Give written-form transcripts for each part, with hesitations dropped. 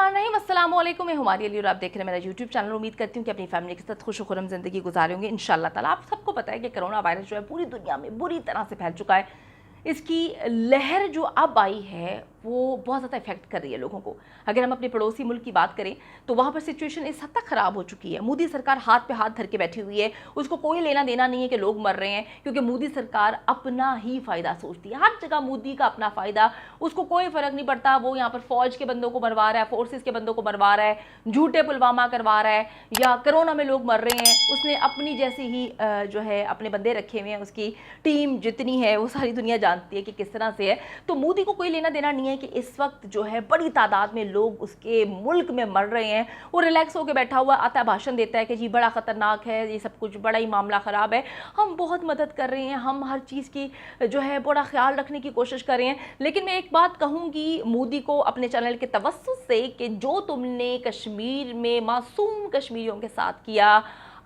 अस्सलामुअलैकुम, मैं हुमारी अली और आप देख रहे हैं मेरा यूट्यूब चैनल। उम्मीद करती हूँ कि अपनी फैमिली के साथ खुश खुरम ज़िंदगी गुजारे होंगे इंशाल्लाह ताला। आप सबको पता है कि कोरोना वायरस जो है पूरी दुनिया में बुरी तरह से फैल चुका है। इसकी लहर जो अब आई है वो बहुत ज़्यादा इफेक्ट कर रही है लोगों को। अगर हम अपने पड़ोसी मुल्क की बात करें तो वहाँ पर सिचुएशन इस हद तक ख़राब हो चुकी है। मोदी सरकार हाथ पे हाथ धर के बैठी हुई है, उसको कोई लेना देना नहीं है कि लोग मर रहे हैं, क्योंकि मोदी सरकार अपना ही फ़ायदा सोचती है। हर जगह मोदी का अपना फ़ायदा, उसको कोई फ़र्क नहीं पड़ता। वो यहाँ पर फ़ौज के बंदों को मरवा रहा है, फोर्सेस के बंदों को मरवा रहा है, झूठे पुलवामा करवा रहा है, या कोरोना में लोग मर रहे हैं। उसने अपनी जैसी ही जो है अपने बंदे रखे हुए हैं, उसकी टीम जितनी है वो सारी दुनिया जानती है कि किस तरह से है। तो मोदी को कोई लेना देना नहीं है कि इस वक्त जो है बड़ी तादाद में लोग उसके मुल्क में मर रहे हैं। वो रिलैक्स होकर बैठा हुआ आता है, भाषण देता है कि जी बड़ा ख़तरनाक है, ये सब कुछ बड़ा ही मामला ख़राब है, हम बहुत मदद कर रहे हैं, हम हर चीज़ की जो है बड़ा ख्याल रखने की कोशिश कर रहे हैं। लेकिन मैं एक बात कहूँगी मोदी को अपने चैनल के तवस्सुस से कि जो तुमने कश्मीर में मासूम कश्मीरियों के साथ किया,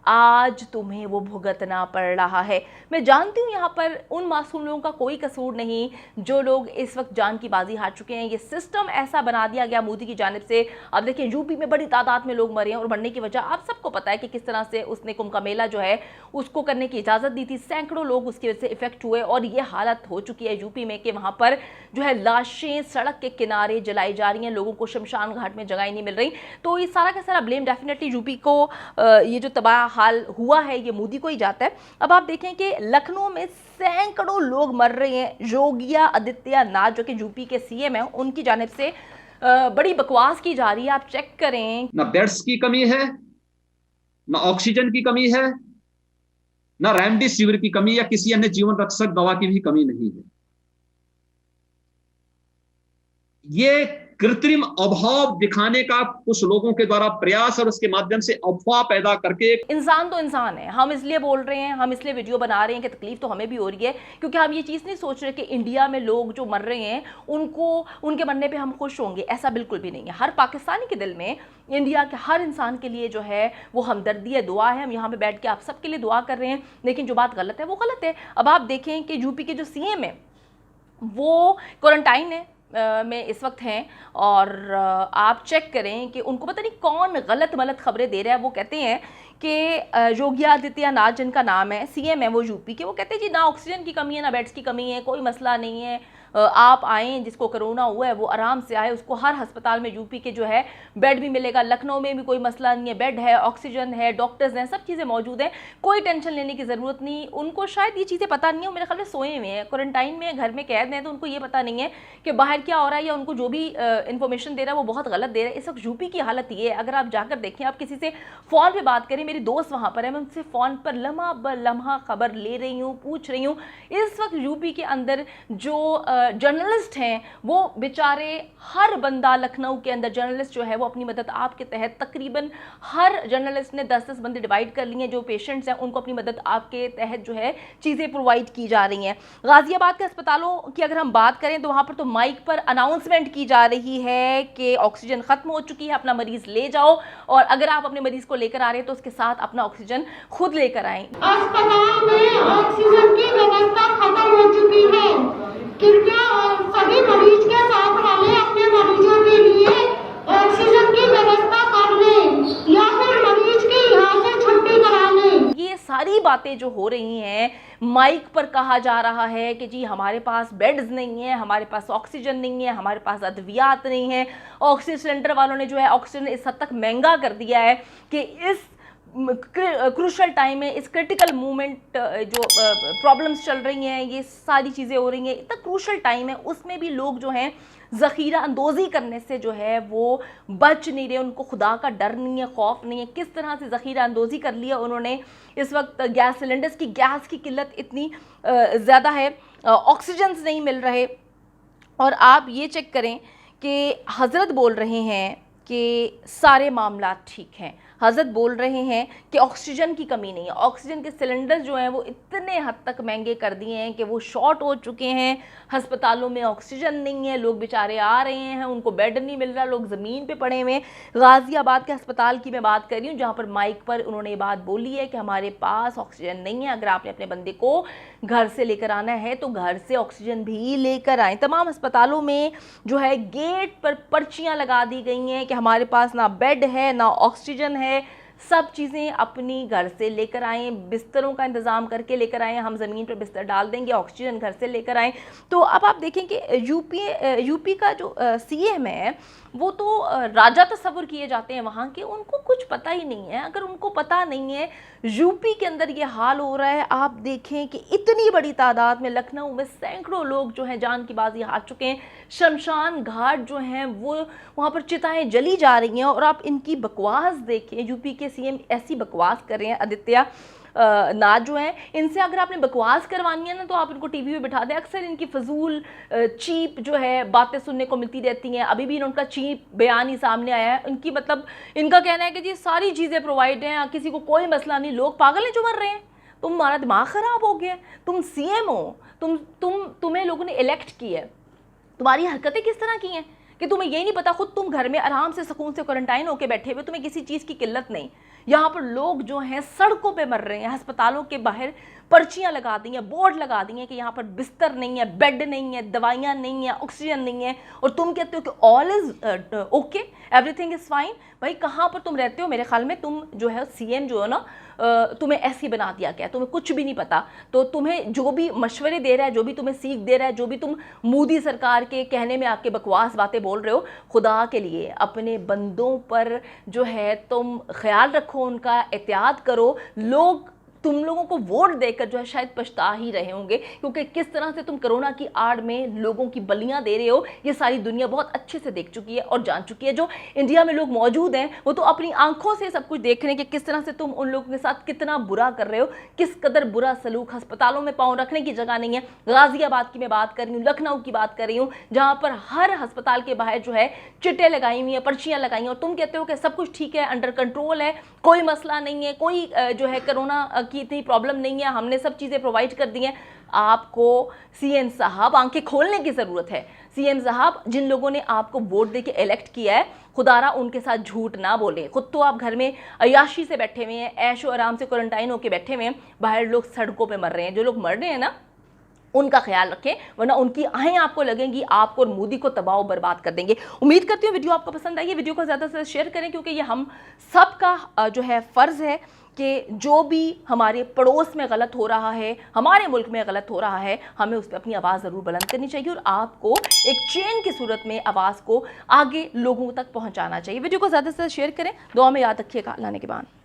आज तुम्हें वो भुगतना पड़ रहा है। मैं जानती हूँ यहाँ पर उन मासूम लोगों का कोई कसूर नहीं जो लोग इस वक्त जान की बाजी हार चुके हैं। ये सिस्टम ऐसा बना दिया गया मोदी की जानिब से। अब देखिए यूपी में बड़ी तादाद में लोग मरे हैं, और मरने की वजह आप सबको पता है कि किस तरह से उसने कुंभ का मेला जो है उसको करने की इजाज़त दी थी। सैकड़ों लोग उसकी वजह से इफेक्ट हुए, और ये हालत हो चुकी है यूपी में कि वहाँ पर जो है लाशें सड़क के किनारे जलाई जा रही हैं, लोगों को शमशान घाट में जगह ही नहीं मिल रही। तो ये सारा का सारा ब्लेम डेफिनेटली यूपी को, ये जो तबाह हाल हुआ है ये मोदी को ही जाता है। अब आप देखें कि लखनऊ में सैकड़ों लोग मर रहे हैं। योगी आदित्यनाथ जो कि यूपी के सीएम हैं, उनकी जानिब से बड़ी बकवास की जा रही है। आप चेक करें, ना बेड्स की कमी है, ना ऑक्सीजन की कमी है, ना रेमडेसिविर की कमी या किसी अन्य जीवन रक्षक दवा की भी कमी नहीं है। ये कृत्रिम अभाव दिखाने का कुछ लोगों के द्वारा प्रयास और उसके माध्यम से अफवाह पैदा करके, इंसान तो इंसान है, हम इसलिए बोल रहे हैं, हम इसलिए वीडियो बना रहे हैं कि तकलीफ तो हमें भी हो रही है, क्योंकि हम ये चीज़ नहीं सोच रहे कि इंडिया में लोग जो मर रहे हैं उनको उनके मरने पे हम खुश होंगे। ऐसा बिल्कुल भी नहीं है। हर पाकिस्तानी के दिल में इंडिया के हर इंसान के लिए जो है वो हमदर्दी है, दुआ है। हम यहाँ पे बैठ के आप सबके लिए दुआ कर रहे हैं, लेकिन जो बात गलत है वो गलत है। अब आप देखें कि यूपी के जो सीएम है वो क्वारंटाइन है में इस वक्त हैं, और आप चेक करें कि उनको पता नहीं कौन गलत मलत खबरें दे रहा है। वो कहते हैं कि योगी आदित्यनाथ जिनका नाम है, सीएम है वो यूपी के, वो कहते हैं जी ना ऑक्सीजन की कमी है, ना बेड्स की कमी है, कोई मसला नहीं है, आप आएँ, जिसको कोरोना हुआ है वो आराम से आए, उसको हर अस्पताल में यूपी के जो है बेड भी मिलेगा। लखनऊ में भी कोई मसला नहीं है, बेड है, ऑक्सीजन है, डॉक्टर्स हैं, सब चीज़ें मौजूद हैं, कोई टेंशन लेने की ज़रूरत नहीं। उनको शायद ये चीज़ें पता नहीं है, मेरे ख्याल में सोए हुए हैं, क्वारंटाइन में घर में कैद हैं, तो उनको ये पता नहीं है कि बाहर क्या हो रहा है, या उनको जो भी इन्फॉर्मेशन दे रहा है वो बहुत गलत दे रहा है। इस वक्त यूपी की हालत ये है, अगर आप जाकर देखें, आप किसी से फ़ोन पे बात करें, मेरी दोस्त वहाँ पर है, मैं उनसे फ़ोन पर लम्हा ब लम्हा खबर ले रही हूँ, पूछ रही हूँ। इस वक्त यूपी के अंदर जो जर्नलिस्ट हैं वो बेचारे, हर बंदा लखनऊ के अंदर जर्नलिस्ट जो है वो अपनी मदद आपके तहत, तकरीबन हर जर्नलिस्ट ने 10-10 बंदे डिवाइड कर लिए हैं, जो पेशेंट्स हैं उनको अपनी मदद आपके तहत जो है चीज़ें प्रोवाइड की जा रही हैं। गाजियाबाद के अस्पतालों की अगर हम बात करें तो वहाँ पर तो माइक पर अनाउंसमेंट की जा रही है कि ऑक्सीजन ख़त्म हो चुकी है, अपना मरीज़ ले जाओ, और अगर आप अपने मरीज़ को लेकर आ रहे हैं तो उसके साथ अपना ऑक्सीजन खुद लेकर आएँ। अस्पताल में ऑक्सीजन की व्यवस्था खत्म हो चुकी है। कृपया सभी मरीज के साथ वाले अपने मरीजों के लिए ऑक्सीजन की व्यवस्था कर लें, या फिर मरीज की यहाँ से छुट्टी करा लें। ये सारी बातें जो हो रही हैं, माइक पर कहा जा रहा है कि जी हमारे पास बेड्स नहीं है, हमारे पास ऑक्सीजन नहीं है, हमारे पास अद्वियात नहीं है। ऑक्सीजन सिलेंडर वालों ने जो है ऑक्सीजन इस हद तक महंगा कर दिया है कि इस क्रूशल टाइम में, इस क्रिटिकल मूवमेंट जो प्रॉब्लम्स चल रही हैं, ये सारी चीज़ें हो रही हैं, इतना क्रूशल टाइम है, उसमें भी लोग जो हैं ज़ख़ीरा अंदोज़ी करने से जो है वो बच नहीं रहे। उनको खुदा का डर नहीं है, खौफ नहीं है। किस तरह से ज़ख़ीरा अंदोज़ी कर लिया उन्होंने। इस वक्त गैस सिलेंडर्स की, गैस की किल्लत इतनी ज़्यादा है, ऑक्सीजन नहीं मिल रहे। और आप ये चेक करें कि हज़रत बोल रहे हैं कि सारे मामला ठीक हैं। हजरत बोल रहे हैं कि ऑक्सीजन की कमी नहीं है। ऑक्सीजन के सिलेंडर जो हैं वो इतने हद तक महंगे कर दिए हैं कि वो शॉर्ट हो चुके हैं, अस्पतालों में ऑक्सीजन नहीं है, लोग बेचारे आ रहे हैं, उनको बेड नहीं मिल रहा, लोग ज़मीन पे पड़े हुए हैं। गाज़ियाबाद के अस्पताल की मैं बात कर रही हूँ, जहाँ पर माइक पर उन्होंने ये बात बोली है कि हमारे पास ऑक्सीजन नहीं है, अगर आपने अपने बंदे को घर से लेकर आना है तो घर से ऑक्सीजन भी लेकर आएँ। तमाम अस्पतालों में जो है गेट पर पर्चियाँ लगा दी गई हैं कि हमारे पास ना बेड है ना ऑक्सीजन है, सब चीज़ें अपनी घर से लेकर आएँ, बिस्तरों का इंतज़ाम करके लेकर आएँ, हम ज़मीन पर बिस्तर डाल देंगे, ऑक्सीजन घर से लेकर आएँ। तो अब आप देखें कि यूपी का जो सीएम है वो तो राजा तस्वुर किए जाते हैं वहाँ के, उनको कुछ पता ही नहीं है। अगर उनको पता नहीं है यूपी के अंदर ये हाल हो रहा है, आप देखें कि इतनी बड़ी तादाद में लखनऊ में सैकड़ों लोग जो हैं जान की बाजी हार चुके हैं, शमशान घाट जो हैं वो वहाँ पर चिताएं जली जा रही हैं। और आप इनकी बकवास देखें, यूपी के सीएम ऐसी बकवास कर रहे हैं, आदित्य नाथ जो हैं, इनसे अगर आपने बकवास करवानी है ना तो आप इनको टीवी में बिठा दें। अक्सर इनकी फजूल चीप जो है बातें सुनने को मिलती रहती हैं। अभी भी उनका चीप बयान ही सामने आया है। इनकी मतलब इनका कहना है कि जी सारी चीज़ें प्रोवाइड हैं, किसी को कोई मसला नहीं, लोग पागल हैं जो मर रहे हैं, तुम्हारा दिमाग ख़राब हो गया, तुम सीएम हो, तुम्हें लोगों ने इलेक्ट किया है, तुम्हारी हरकतें किस तरह की हैं कि तुम्हें ये नहीं पता, खुद तुम घर में आराम से सुकून से क्वारंटाइन होकर बैठे हुए, तुम्हें किसी चीज़ की किल्लत नहीं। यहाँ पर लोग जो हैं सड़कों पे मर रहे हैं, अस्पतालों के बाहर पर्चियाँ लगा दी हैं, बोर्ड लगा दी हैं कि यहाँ पर बिस्तर नहीं है, बेड नहीं है, दवाइयाँ नहीं है, ऑक्सीजन नहीं है, और तुम कहते हो कि all is okay, everything is fine. भाई कहाँ पर तुम रहते हो? मेरे ख्याल में तुम जो है सीएम जो है ना, तुम्हें ऐसे बना दिया गया, तुम्हें कुछ भी नहीं पता। तो तुम्हें जो भी मशवरे दे रहा है, जो भी तुम्हें सीख दे रहा है, जो भी तुम मोदी सरकार के कहने में आके बकवास बातें बोल रहे हो, खुदा के लिए अपने बंदों पर जो है तुम ख्याल रखो, उनका एहतियात करो। लोग तुम लोगों को वोट देकर जो है शायद पछता ही रहे होंगे, क्योंकि किस तरह से तुम कोरोना की आड़ में लोगों की बलियां दे रहे हो ये सारी दुनिया बहुत अच्छे से देख चुकी है और जान चुकी है। जो इंडिया में लोग मौजूद हैं वो तो अपनी आंखों से सब कुछ देख रहे हैं कि किस तरह से तुम उन लोगों के साथ कितना बुरा कर रहे हो, किस कदर बुरा सलूक। अस्पतालों में पाँव रखने की जगह नहीं है। गाजियाबाद की मैं बात कर रही हूँ, लखनऊ की बात कर रही हूँ, जहाँ पर हर अस्पताल के बाहर जो है चिट्टे लगाई हुई हैं, पर्चियाँ लगाई हैं, और तुम कहते हो कि सब कुछ ठीक है, अंडर कंट्रोल है, कोई मसला नहीं है, कोई जो है कोरोना की इतनी प्रॉब्लम नहीं है, हमने सब चीज़ें प्रोवाइड कर दी हैं। आपको सीएम साहब आंखें खोलने की ज़रूरत है। सीएम साहब, जिन लोगों ने आपको वोट देके इलेक्ट किया है, खुदारा उनके साथ झूठ ना बोले। खुद तो आप घर में अय्याशी से बैठे हुए हैं, ऐशो आराम से क्वारंटाइन होकर बैठे हुए हैं, बाहर लोग सड़कों पे मर रहे हैं। जो लोग मर रहे हैं ना, उनका ख्याल रखें, वरना उनकी आहें आपको लगेंगी, आपको और मोदी को तबाह बर्बाद कर देंगे। उम्मीद करती हूँ वीडियो आपको पसंद आई है। वीडियो को ज़्यादा से शेयर करें, क्योंकि ये हम सबका जो है फ़र्ज़ है कि जो भी हमारे पड़ोस में गलत हो रहा है, हमारे मुल्क में गलत हो रहा है, हमें उस पर अपनी आवाज़ ज़रूर बुलंद करनी चाहिए और आपको एक चेन की सूरत में आवाज़ को आगे लोगों तक पहुँचाना चाहिए। वीडियो को ज़्यादा से शेयर करें। दुआ में याद रखिएगा। अल्लाह ने के बाद।